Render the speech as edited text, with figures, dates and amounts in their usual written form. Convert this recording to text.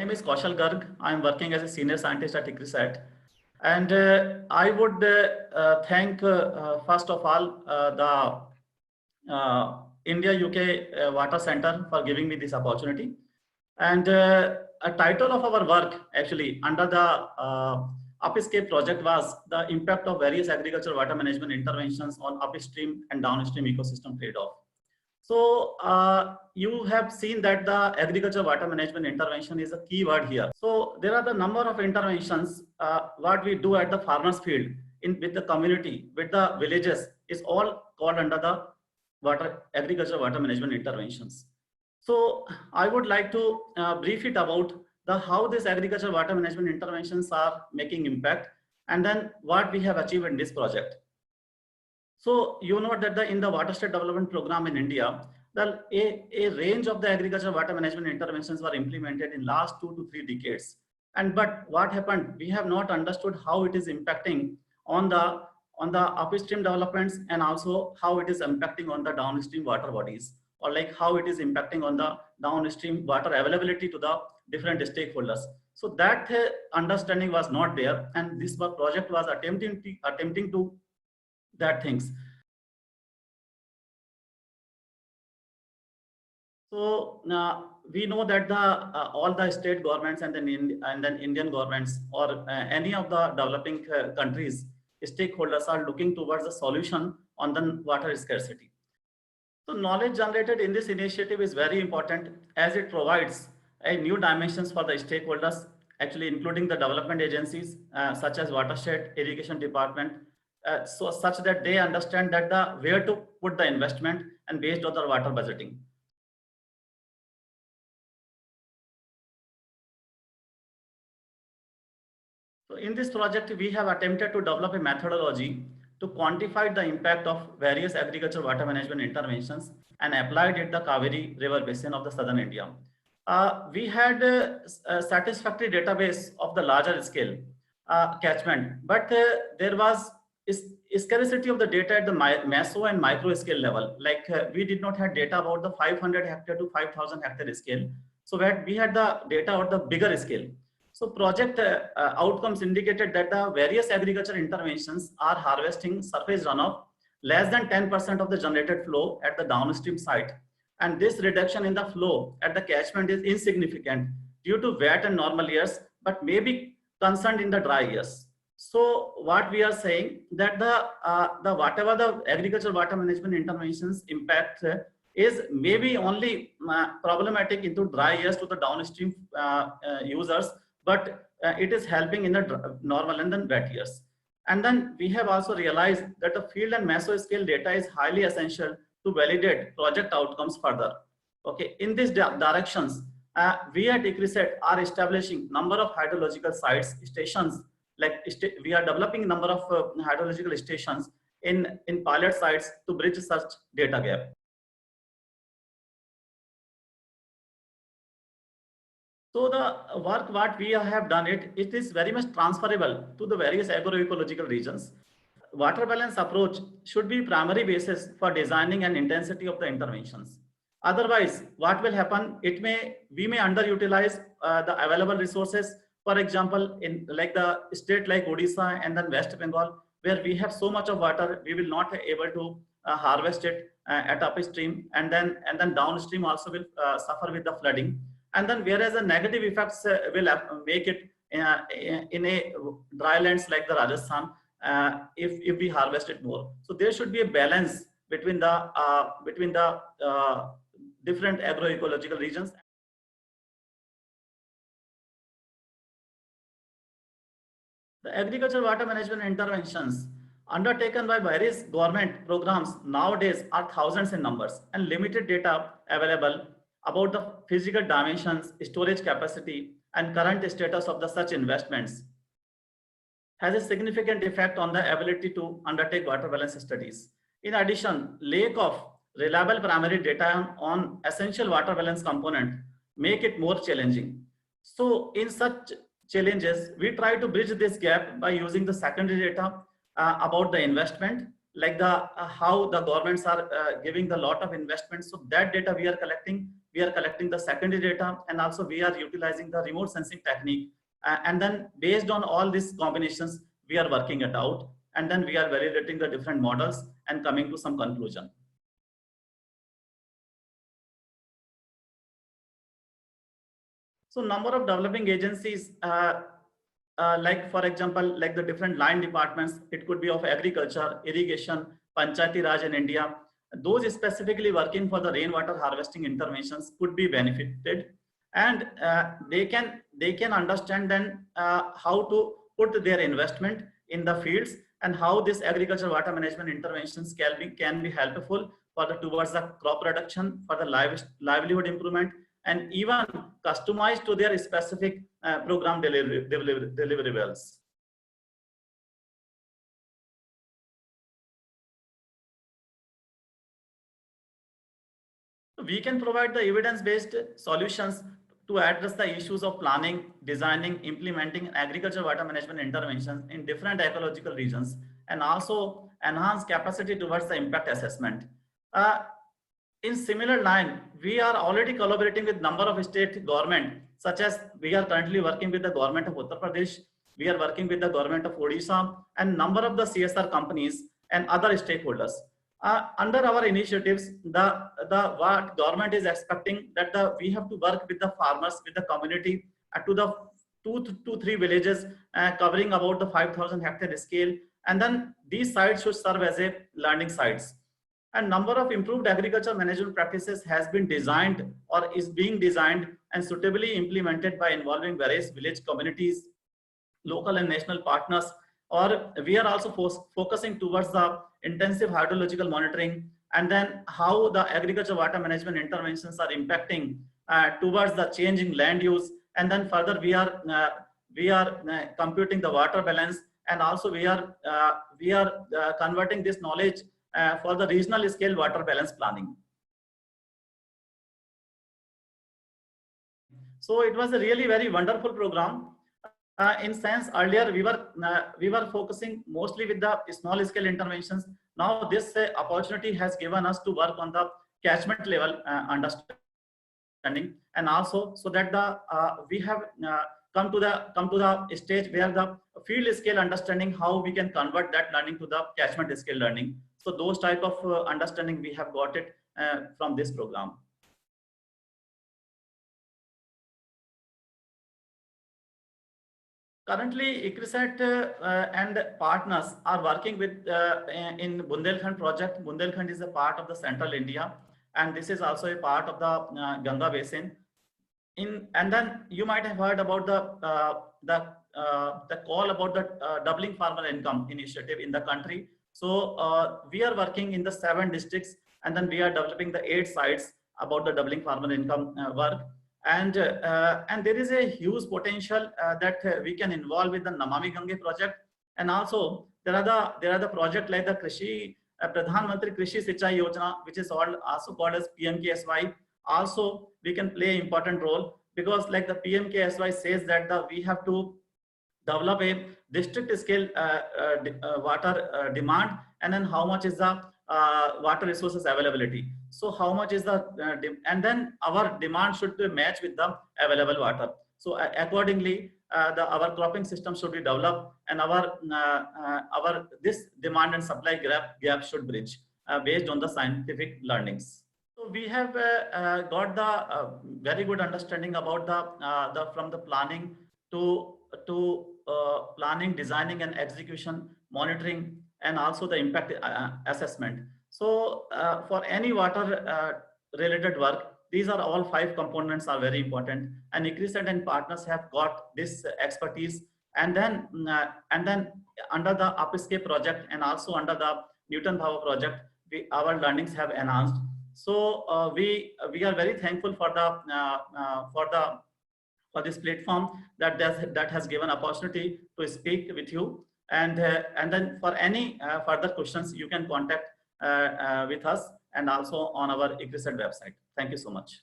My name is Kaushal Garg. I'm working as a senior scientist at ICRISAT. And I would thank, first of all, the India UK Water Center for giving me this opportunity. And a title of our work, actually, under the Upscape project was the impact of various agricultural water management interventions on upstream and downstream ecosystem trade-off. So you have seen that the agriculture water management intervention is a key word here. So there are the number of interventions what we do at the farmers field with the community, with the villages is all called under the agriculture water management interventions. So I would like to brief it about how this agriculture water management interventions are making impact, and then what we have achieved in this project. So you know that in the watershed development program in India, a range of the agricultural water management interventions were implemented in last 2 to 3 decades. But what happened? We have not understood how it is impacting on the upstream developments, and also how it is impacting on the downstream water bodies, or like how it is impacting on the downstream water availability to the different stakeholders. So that understanding was not there, and this project was attempting to that things. So we know that all the state governments and then Indian governments, or any of the developing countries stakeholders are looking towards a solution on the water scarcity. So knowledge generated in this initiative is very important, as it provides a new dimensions for the stakeholders, actually including the development agencies such as watershed, irrigation department, so such that they understand that where to put the investment and based on the water budgeting. So in this project, we have attempted to develop a methodology to quantify the impact of various agricultural water management interventions and applied it the Kaveri River Basin of the southern India. We had a satisfactory database of the larger scale catchment, but there was scarcity of the data at the meso and micro scale level. Like we did not have data about the 500 hectare to 5,000 hectare scale. So we had the data at the bigger scale. So project outcomes indicated that the various agriculture interventions are harvesting surface runoff less than 10% of the generated flow at the downstream site. And this reduction in the flow at the catchment is insignificant due to wet and normal years, but may be concerned in the dry years. So what we are saying that whatever the agricultural water management interventions impact is maybe only problematic into dry years to the downstream users, but it is helping in the normal and then wet years. And then we have also realized that the field and meso scale data is highly essential to validate project outcomes further. Okay, in these directions, we at ICRISAT are establishing number of hydrological sites, stations, like we are developing number of hydrological stations in pilot sites to bridge such data gap. So the work what we have done it is very much transferable to the various agroecological regions. Water balance approach should be primary basis for designing and intensity of the interventions. Otherwise, what will happen? We may underutilize the available resources. For example, in like the state like Odisha and then West Bengal, where we have so much of water, we will not be able to harvest it at upstream, and then downstream also will suffer with the flooding. And then whereas the negative effects will make it in a dry lands like the Rajasthan, if we harvest it more. So there should be a balance between the different agroecological regions. The agricultural water management interventions undertaken by various government programs nowadays are thousands in numbers, and limited data available about the physical dimensions, storage capacity, and current status of such investments has a significant effect on the ability to undertake water balance studies. In addition, lack of reliable primary data on essential water balance component make it more challenging. So in such challenges, we try to bridge this gap by using the secondary data about the investment, like how the governments are giving the lot of investments. So that data we are collecting we are collecting the secondary data, and also we are utilizing the remote sensing technique. And then based on all these combinations, we are working it out, and then we are validating the different models and coming to some conclusion. So number of developing agencies, like for example, like the different line departments, it could be of agriculture, irrigation, Panchayati Raj in India. Those specifically working for the rainwater harvesting interventions could be benefited, and they can understand then how to put their investment in the fields, and how this agriculture water management interventions can be helpful for the towards the crop production, for the livelihood improvement, and even customized to their specific program deliverables. We can provide the evidence-based solutions to address the issues of planning, designing, implementing agriculture water management interventions in different ecological regions, and also enhance capacity towards the impact assessment. In similar line, we are already collaborating with number of state government, such as we are currently working with the government of Uttar Pradesh, we are working with the government of Odisha, and number of the CSR companies and other stakeholders. Under our initiatives, the what government is expecting that we have to work with the farmers, with the community, to the 2 to 3 villages covering about the 5,000 hectare scale, and then these sites should serve as a learning sites. And number of improved agriculture management practices has been designed or is being designed and suitably implemented by involving various village communities, local and national partners. Or we are also focusing towards the intensive hydrological monitoring, and then how the agriculture water management interventions are impacting towards the changing land use. And then further we are computing the water balance, and also we are converting this knowledge for the regional scale water balance planning. So it was a really very wonderful program. In sense, earlier we were focusing mostly with the small scale interventions. Now this opportunity has given us to work on the catchment level understanding, and also so that we have come to the stage where the field scale understanding, how we can convert that learning to the catchment scale learning. So those type of understanding we have got it from this program. Currently, ICRISAT and partners are working with in Bundelkhand project. Bundelkhand is a part of the central India, and this is also a part of the Ganga basin. And then you might have heard about the call about the doubling farmer income initiative in the country. So we are working in the 7 districts, and then we are developing the 8 sites about the doubling farmer income work. And there is a huge potential that we can involve with the Namami Gange project, and also there are the project like the Krishi Pradhan Mantri Krishi Sinchai Yojana, which is also called as PMKSY. Also, we can play an important role, because like the PMKSY says that we have to develop a district scale water demand, and then how much is the water resources availability. So how much is the and then our demand should match with the available water. So accordingly, our cropping system should be developed, and our this demand and supply gap should bridge based on the scientific learnings. So we have got the very good understanding about the from the planning to planning, designing, and execution, monitoring, and also the impact assessment. So for any water related work, these are all 5 components are very important, and ICRISAT and partners have got this expertise. And then under the UpScape project and also under the Newton Bhava project, our learnings have enhanced. So we are very thankful for this platform that has given opportunity to speak with you. And then for any further questions, you can contact with us, and also on our ICRISAT website. Thank you so much.